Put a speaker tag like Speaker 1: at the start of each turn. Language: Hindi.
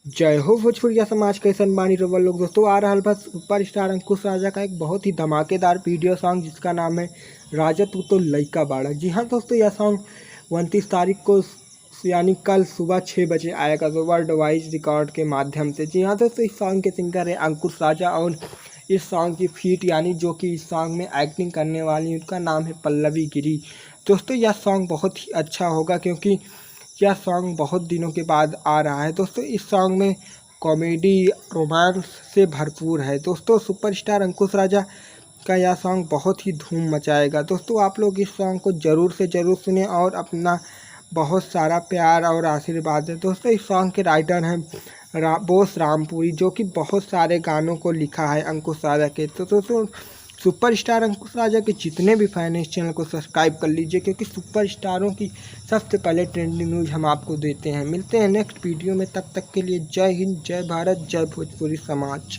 Speaker 1: जय हो भोजपुरिया समाज के सन्मानी रउआ लोग। दोस्तों आ रहल बा सुपरस्टार अंकुश राजा का एक बहुत ही धमाकेदार वीडियो सॉन्ग जिसका नाम है राजा तू तो लइका बाड़ा। जी हाँ दोस्तों, यह सॉन्ग 29 तारीख को यानी कल सुबह 6 बजे आएगा तो वर्ल्ड वाइज रिकॉर्ड के माध्यम से। जी हाँ दोस्तों, इस सॉन्ग के सिंगर है अंकुश राजा और इस सॉन्ग की फीट यानी जो कि इस सॉन्ग में एक्टिंग करने वाली उनका नाम है पल्लवी गिरी। दोस्तों यह सॉन्ग बहुत ही अच्छा होगा क्योंकि यह सॉन्ग बहुत दिनों के बाद आ रहा है। दोस्तों इस सॉन्ग में कॉमेडी रोमांस से भरपूर है। दोस्तों सुपरस्टार अंकुश राजा का यह सॉन्ग बहुत ही धूम मचाएगा। दोस्तों आप लोग इस सॉन्ग को ज़रूर से ज़रूर सुने और अपना बहुत सारा प्यार और आशीर्वाद दें। दोस्तों इस सॉन्ग के राइटर हैं बोस रामपुरी, जो कि बहुत सारे गानों को लिखा है अंकुश राजा के। तो दोस्तों सुपरस्टार अंकुश राजा के जितने भी फैन हैं इस चैनल को सब्सक्राइब कर लीजिए, क्योंकि सुपरस्टारों की सबसे पहले ट्रेंडिंग न्यूज़ हम आपको देते हैं। मिलते हैं नेक्स्ट वीडियो में, तब तक के लिए जय हिंद, जय भारत, जय भोजपुरी समाज।